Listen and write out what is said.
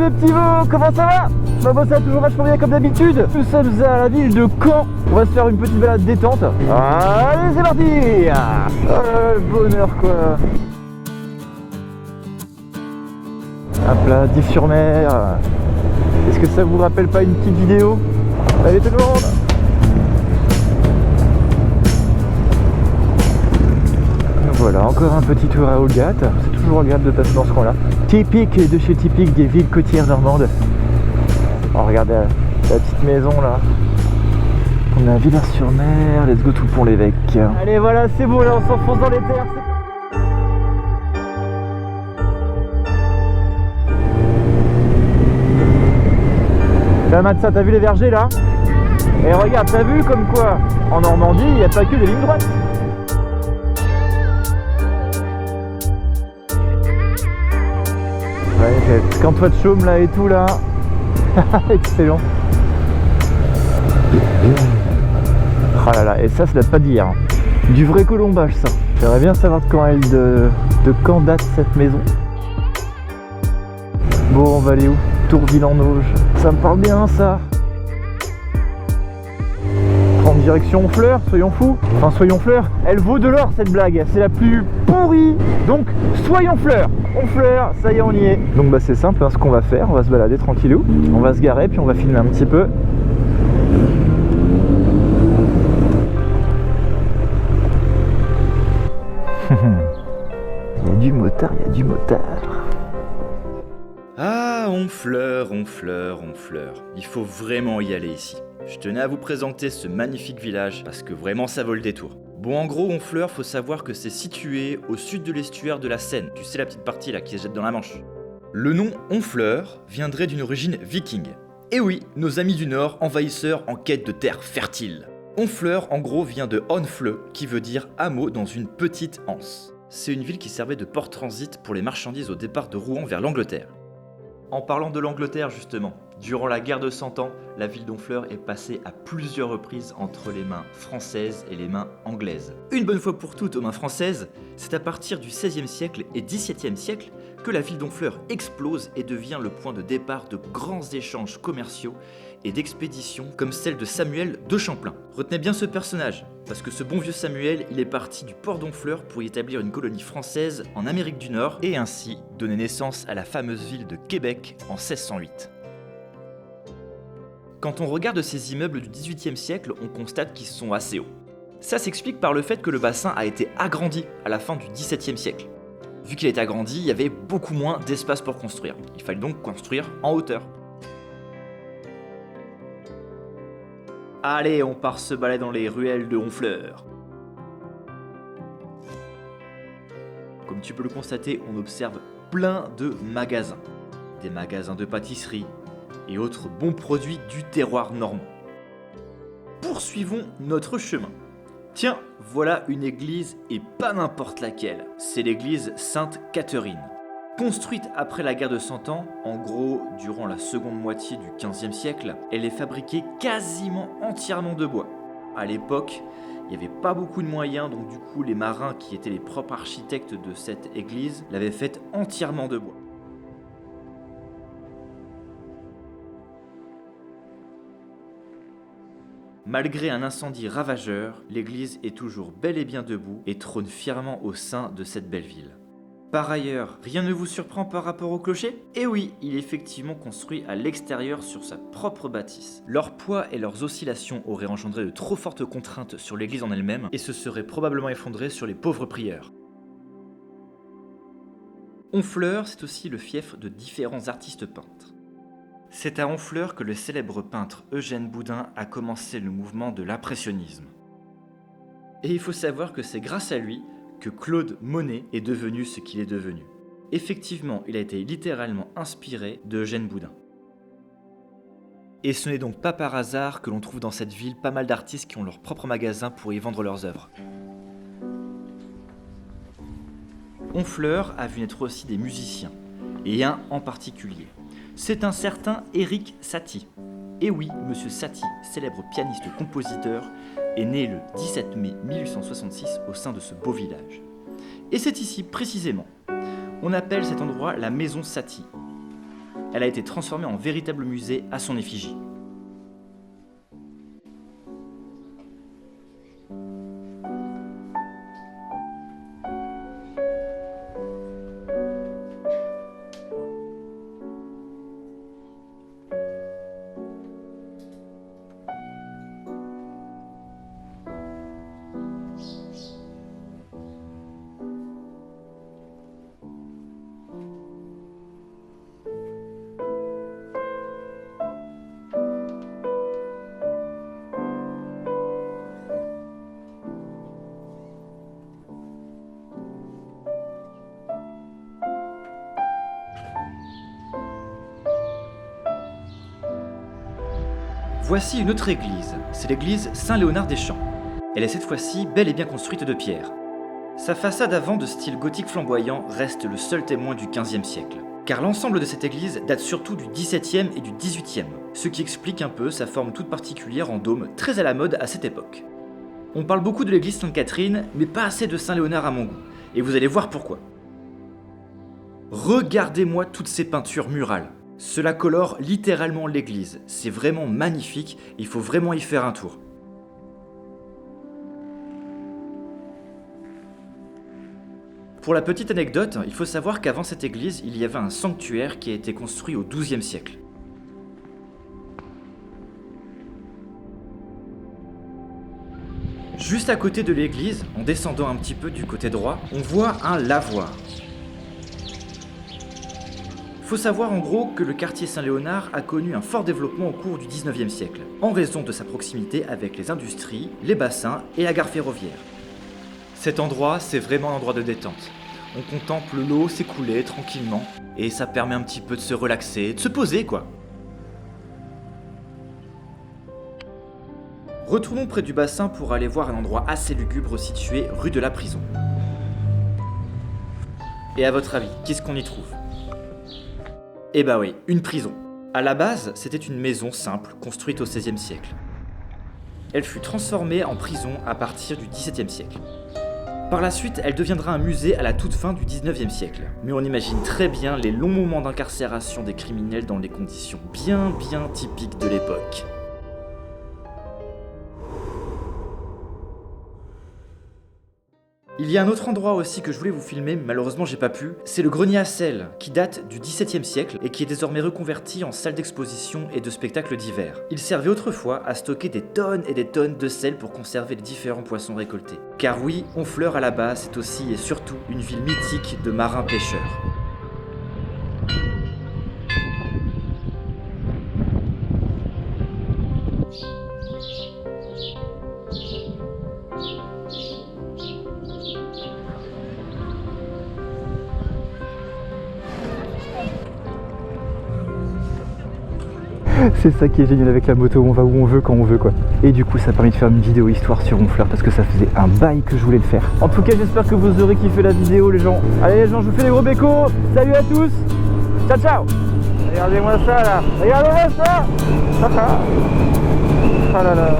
les petits veaux, comment ça va? Bah moi ça va toujours vachement bien comme d'habitude. Nous sommes à la ville de Caen. On va se faire une petite balade détente. Allez c'est parti. Le bonheur quoi. Hop là, 10 sur mer. Est-ce que ça vous rappelle pas une petite vidéo? Allez tout le monde. Voilà, encore un petit tour à Olgat. C'est toujours agréable de passer dans ce coin-là. Typique de chez typique des villes côtières normandes. Oh, regardez la petite maison là. On a Villars-sur-Mer. Let's go tout Pont-l'Évêque. Allez, voilà, c'est bon, là on s'enfonce dans les terres. Là, Matza, t'as vu les vergers là? Et regarde, t'as vu comme quoi en Normandie, il n'y a pas que des lignes droites. Ouais, quand toi de chaume là et tout là. Excellent. Oh là là, et ça date pas d'hier. Du vrai colombage ça. J'aimerais bien savoir de quand date cette maison. Bon, on va aller où? Tourville-en-Auge. Ça me parle bien ça. En direction Honfleur, soyons fous. Enfin, soyons fleurs. Elle vaut de l'or cette blague. C'est la plus pourrie. Donc, soyons fleurs. Honfleur, ça y est, on y est. Donc, bah, c'est simple, hein, ce qu'on va faire. On va se balader tranquillou. On va se garer, puis on va filmer un petit peu. Il y a du motard, il y a du motard. Ah, Honfleur, Honfleur, Honfleur. Il faut vraiment y aller ici. Je tenais à vous présenter ce magnifique village parce que vraiment ça vaut le détour. Bon, en gros, Honfleur, faut savoir que c'est situé au sud de l'estuaire de la Seine. Tu sais la petite partie là qui se jette dans la Manche. Le nom Honfleur viendrait d'une origine viking. Et oui, nos amis du Nord, envahisseurs en quête de terre fertile. Honfleur, en gros, vient de Honfleu, qui veut dire hameau dans une petite anse. C'est une ville qui servait de port transit pour les marchandises au départ de Rouen vers l'Angleterre. En parlant de l'Angleterre justement, durant la guerre de 100 ans, la ville d'Honfleur est passée à plusieurs reprises entre les mains françaises et les mains anglaises. Une bonne fois pour toutes aux mains françaises, c'est à partir du XVIe siècle et XVIIe siècle que la ville d'Honfleur explose et devient le point de départ de grands échanges commerciaux et d'expéditions comme celle de Samuel de Champlain. Retenez bien ce personnage, parce que ce bon vieux Samuel, il est parti du port d'Honfleur pour y établir une colonie française en Amérique du Nord et ainsi donner naissance à la fameuse ville de Québec en 1608. Quand on regarde ces immeubles du XVIIIe siècle, on constate qu'ils sont assez hauts. Ça s'explique par le fait que le bassin a été agrandi à la fin du XVIIe siècle. Vu qu'il a été agrandi, il y avait beaucoup moins d'espace pour construire. Il fallait donc construire en hauteur. Allez, on part se balader dans les ruelles de Honfleur. Comme tu peux le constater, on observe plein de magasins. Des magasins de pâtisserie et autres bons produits du terroir normand. Poursuivons notre chemin. Tiens, voilà une église et pas n'importe laquelle. C'est l'église Sainte-Catherine. Construite après la guerre de 100 ans, en gros durant la seconde moitié du XVe siècle, elle est fabriquée quasiment entièrement de bois. À l'époque, il n'y avait pas beaucoup de moyens, donc du coup les marins qui étaient les propres architectes de cette église l'avaient faite entièrement de bois. Malgré un incendie ravageur, l'église est toujours bel et bien debout et trône fièrement au sein de cette belle ville. Par ailleurs, rien ne vous surprend par rapport au clocher? Eh oui, il est effectivement construit à l'extérieur sur sa propre bâtisse. Leur poids et leurs oscillations auraient engendré de trop fortes contraintes sur l'église en elle-même et se seraient probablement effondrés sur les pauvres prieurs. Honfleur, c'est aussi le fief de différents artistes peintres. C'est à Honfleur que le célèbre peintre Eugène Boudin a commencé le mouvement de l'impressionnisme. Et il faut savoir que c'est grâce à lui que Claude Monet est devenu ce qu'il est devenu. Effectivement, il a été littéralement inspiré d'Eugène Boudin. Et ce n'est donc pas par hasard que l'on trouve dans cette ville pas mal d'artistes qui ont leur propre magasin pour y vendre leurs œuvres. Honfleur a vu naître aussi des musiciens, et un en particulier. C'est un certain Erik Satie. Et oui, Monsieur Satie, célèbre pianiste-compositeur, est né le 17 mai 1866 au sein de ce beau village. Et c'est ici, précisément. On appelle cet endroit la maison Satie. elle a été transformée en véritable musée à son effigie. Voici une autre église, c'est l'église Saint-Léonard-des-Champs. Elle est cette fois-ci bel et bien construite de pierre. Sa façade avant de style gothique flamboyant reste le seul témoin du XVe siècle. Car l'ensemble de cette église date surtout du XVIIe et du XVIIIe, ce qui explique un peu sa forme toute particulière en dôme, très à la mode à cette époque. On parle beaucoup de l'église Sainte-Catherine, mais pas assez de Saint-Léonard à mon goût, et vous allez voir pourquoi. Regardez-moi toutes ces peintures murales. Cela colore littéralement l'église, c'est vraiment magnifique, il faut vraiment y faire un tour. Pour la petite anecdote, il faut savoir qu'avant cette église, il y avait un sanctuaire qui a été construit au XIIe siècle. Juste à côté de l'église, en descendant un petit peu du côté droit, on voit un lavoir. Faut savoir en gros que le quartier Saint-Léonard a connu un fort développement au cours du XIXe siècle, en raison de sa proximité avec les industries, les bassins et la gare ferroviaire. Cet endroit, c'est vraiment un endroit de détente. On contemple l'eau s'écouler tranquillement, et ça permet un petit peu de se relaxer, de se poser quoi. Retournons près du bassin pour aller voir un endroit assez lugubre situé rue de la Prison. Et à votre avis, qu'est-ce qu'on y trouve ? Eh bah oui, une prison. À la base, c'était une maison simple, construite au XVIe siècle. Elle fut transformée en prison à partir du XVIIe siècle. Par la suite, elle deviendra un musée à la toute fin du XIXe siècle. Mais on imagine très bien les longs moments d'incarcération des criminels dans des conditions bien typiques de l'époque. Il y a un autre endroit aussi que je voulais vous filmer, mais malheureusement j'ai pas pu, c'est le grenier à sel, qui date du XVIIe siècle et qui est désormais reconverti en salle d'exposition et de spectacles d'hiver. Il servait autrefois à stocker des tonnes et des tonnes de sel pour conserver les différents poissons récoltés. Car oui, Honfleur à la base, c'est aussi et surtout une ville mythique de marins-pêcheurs. C'est ça qui est génial avec la moto, on va où on veut, quand on veut quoi. Et du coup ça permet de faire une vidéo histoire sur Honfleur parce que ça faisait un bail que je voulais le faire. En tout cas j'espère que vous aurez kiffé la vidéo les gens. Allez les gens, je vous fais des gros bécos. Salut à tous. Ciao ciao. Regardez-moi ça là. Regardez-moi ça. Ah là là.